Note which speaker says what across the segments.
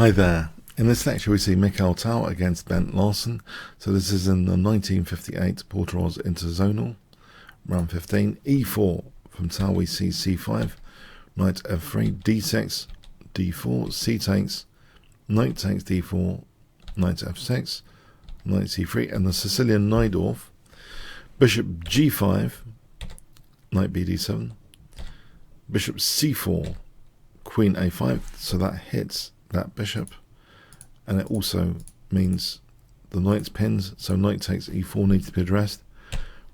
Speaker 1: Hi there. In this lecture we see Mikhail Tal against Larsen. So this is in the 1958 Portoroz Interzonal, round 15. E4 from Tal we see c5, knight f3, d6, d4, c takes, knight takes d4, knight f6, knight c3, and the Sicilian Najdorf, bishop g5, knight bd7, bishop c4, queen a5, so that hits that bishop, and it also means the knight's pinned, so knight takes e4 needs to be addressed.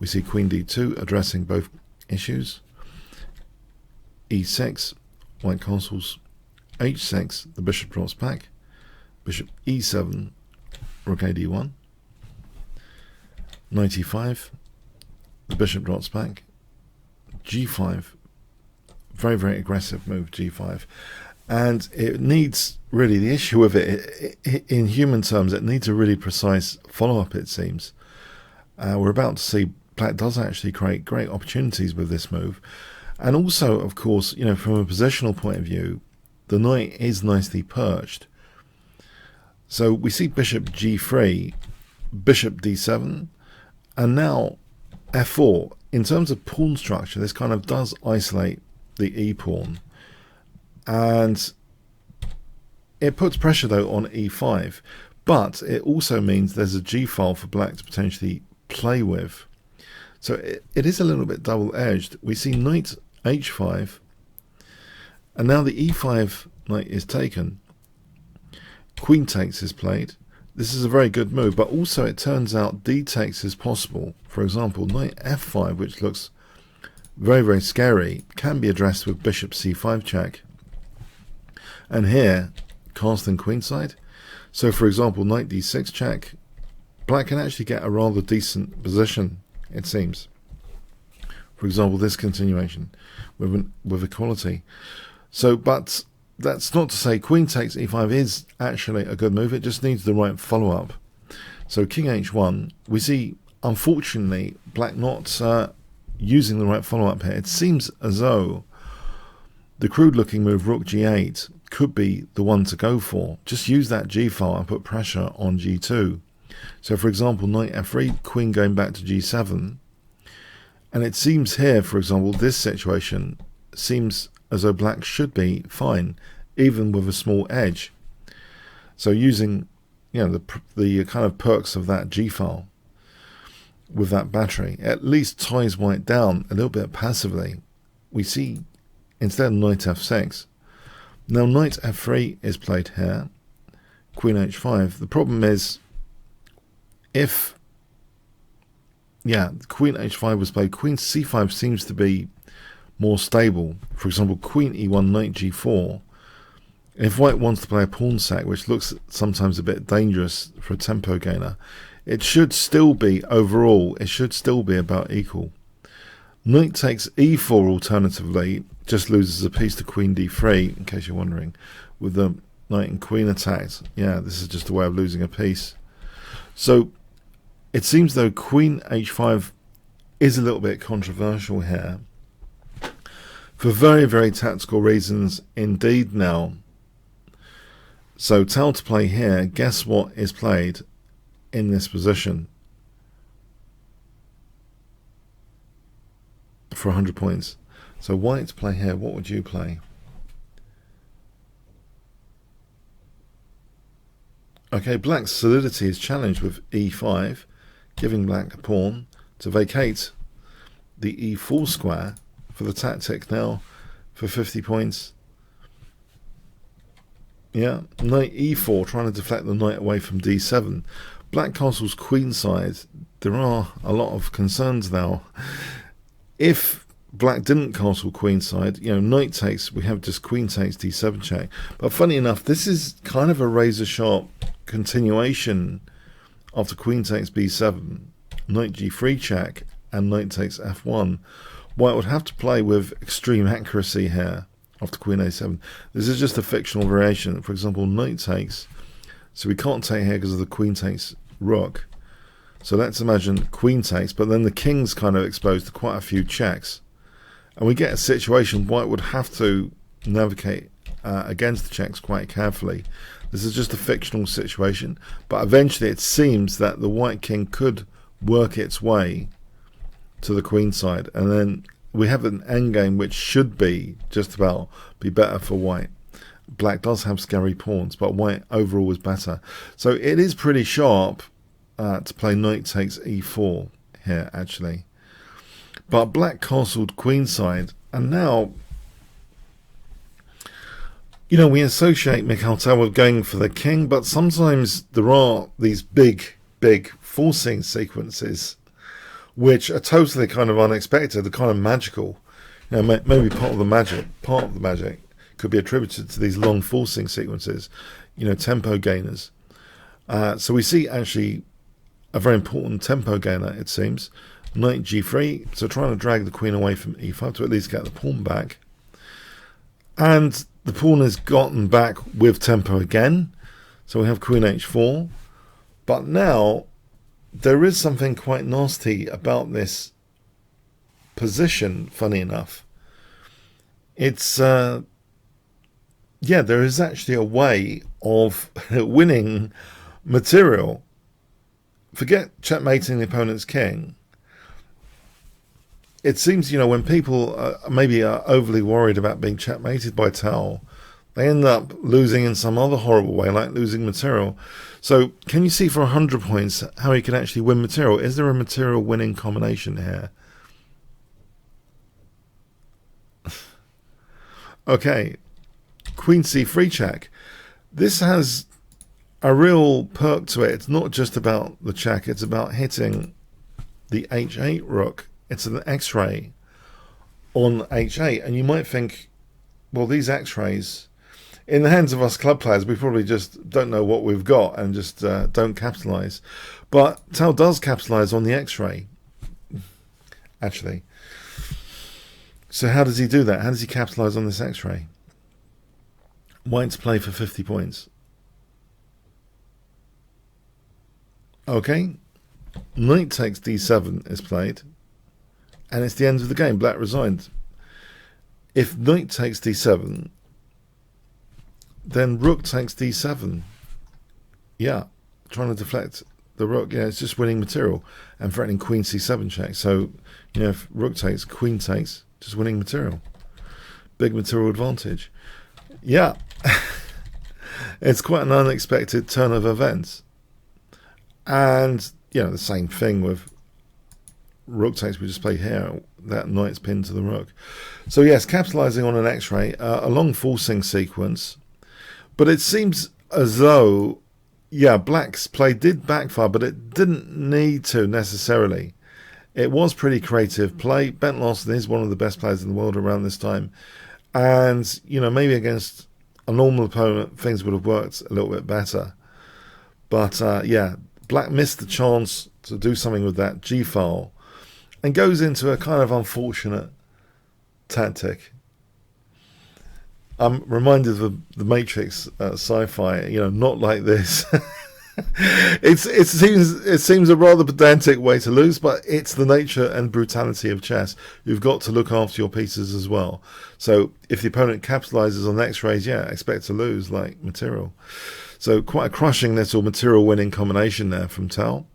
Speaker 1: We see queen d2 addressing both issues. e6, white castles. h6, the bishop drops back. Bishop e7, rook a d1. Knight e5, the bishop drops back. g5, very, very aggressive move, g5. And it needs, really, the issue with it, in human terms, it needs a really precise follow-up, it seems. We're about to see black does actually create great opportunities with this move. And also, of course, you know, from a positional point of view, the knight is nicely perched. So we see bishop g3, bishop d7, and now f4. In terms of pawn structure, this kind of does isolate the e-pawn. And it puts pressure, though, on e5. But it also means there's a g-file for black to potentially play with. So it is a little bit double-edged. We see knight h5. And now the e5 knight is taken. Queen takes is played. This is a very good move. But also it turns out d takes is possible. For example, knight f5, which looks very, very scary, can be addressed with bishop c5 check. And here, casting queenside. So, for example, knight d6 check. Black can actually get a rather decent position, it seems. For example, this continuation with equality. So, but that's not to say queen takes e5 is actually a good move. It just needs the right follow-up. So, king h1, we see, unfortunately, black not using the right follow-up here. It seems as though the crude-looking move rook g8 could be the one to go for. Just use that g-file and put pressure on g2. So, for example, knight f3, queen going back to g7. And it seems here, for example, this situation seems as though black should be fine, even with a small edge. So using, you know, the kind of perks of that g-file with that battery, at least ties white down a little bit passively. We see instead knight f6. Now knight f3 is played here, queen h5. The problem is, if, queen h5 was played, queen c5 seems to be more stable. For example, queen e1, knight g4. If white wants to play a pawn sack, which looks sometimes a bit dangerous for a tempo gainer, it should still be, overall, it should still be about equal. Knight takes e4 alternatively, just loses a piece to queen d3, in case you're wondering, with the knight and queen attacked. Yeah, this is just a way of losing a piece. So it seems though queen h5 is a little bit controversial here, for very, very tactical reasons indeed now. So Tal to play here, guess what is played in this position for 100 points. So white to play here, what would you play? Okay, black's solidity is challenged with e5, giving black a pawn to vacate the e4 square for the tactic now for 50 points. Yeah, knight e4, trying to deflect the knight away from d7. Black castles queenside. There are a lot of concerns now. If black didn't castle queenside, you know, knight takes, we have just queen takes d7 check. But funny enough, this is kind of a razor-sharp continuation after queen takes b7, knight g3 check, and knight takes f1. White would have to play with extreme accuracy here after queen a7. This is just a fictional variation. For example, knight takes, so we can't take here because of the queen takes rook. So let's imagine queen takes, but then the king's kind of exposed to quite a few checks. And we get a situation white would have to navigate against the Czechs quite carefully. This is just a fictional situation, but eventually it seems that the white king could work its way to the queen side, and then we have an endgame which should be just about be better for white. Black does have scary pawns, but white overall was better. So it is pretty sharp to play knight takes e4 here, actually. But black castled queenside, and now, you know, we associate Mikhail Tal with going for the king, but sometimes there are these big forcing sequences which are totally kind of unexpected, they're kind of magical. You know, maybe part of the magic could be attributed to these long forcing sequences, you know, tempo gainers. So we see actually a very important tempo gainer, it seems. Knight g3, so trying to drag the queen away from e5 to at least get the pawn back. And the pawn is gotten back with tempo again, so we have queen h4. But now there is something quite nasty about this position, funny enough. It's yeah, there is actually a way of winning material. Forget checkmating the opponent's king. It seems, you know, when people maybe are overly worried about being checkmated by Tal, they end up losing in some other horrible way, like losing material. So can you see for 100 points how you can actually win material? Is there a material winning combination here? Okay, queen c3 check. This has a real perk to it. It's not just about the check, it's about hitting the h8 rook. It's an x-ray on h8, and you might think, well, these x-rays, in the hands of us club players, we probably just don't know what we've got and just don't capitalize. But Tal does capitalize on the x-ray, actually. So how does he do that? How does he capitalize on this x-ray? White's play for 50 points. Okay, knight takes d7 is played, and it's the end of the game. Black resigned. If knight takes d7, then rook takes d7. Yeah, trying to deflect the rook. Yeah, it's just winning material and threatening queen c7 check. So, you know, if rook takes, queen takes, just winning material. Big material advantage. Yeah, it's quite an unexpected turn of events. And, you know, the same thing with rook takes we just played here. That knight's pinned to the rook. So, yes, capitalizing on an x-ray, a long forcing sequence. But it seems as though, yeah, black's play did backfire, but it didn't need to necessarily. It was pretty creative play. Bent Larsen is one of the best players in the world around this time. And, you know, maybe against a normal opponent, things would have worked a little bit better. But, yeah, black missed the chance to do something with that g-file and goes into a kind of unfortunate tactic. I'm reminded of the Matrix sci-fi, you know, not like this. It seems a rather pedantic way to lose, but it's the nature and brutality of chess. You've got to look after your pieces as well. So if the opponent capitalizes on x-rays, yeah, expect to lose like material. So quite a crushing little material winning combination there from Tal.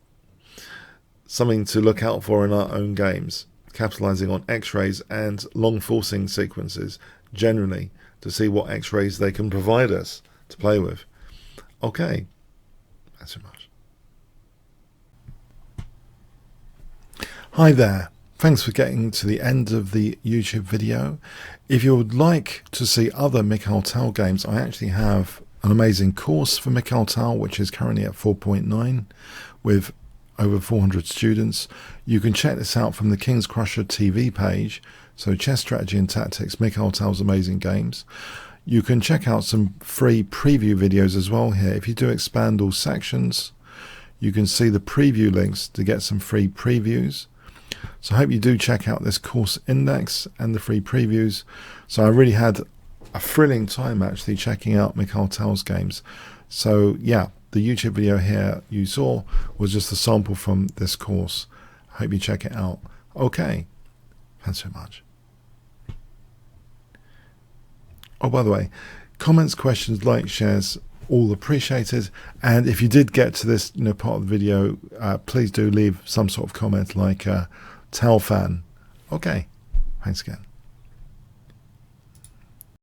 Speaker 1: Something to look out for in our own games. Capitalizing on x-rays and long forcing sequences generally to see what x-rays they can provide us to play with. Okay. Thanks so much. Hi there. Thanks for getting to the end of the YouTube video. If you would like to see other Mikhail Tal games, I actually have an amazing course for Mikhail Tal, which is currently at 4.9 with over 400 students. You can check this out from the Kingscrusher TV page. So Chess Strategy and Tactics, Mikhail Tal's amazing games. You can check out some free preview videos as well here. If you do expand all sections, you can see the preview links to get some free previews. So I hope you do check out this course index and the free previews. So I really had a thrilling time actually checking out Mikhail Tal's games. So yeah, the YouTube video here you saw was just a sample from this course. I hope you check it out. Okay, thanks so much. Oh, by the way, Comments, questions, likes, shares, all appreciated. And if you did get to this part of the video, please do leave some sort of comment like Tal fan. Okay, thanks again.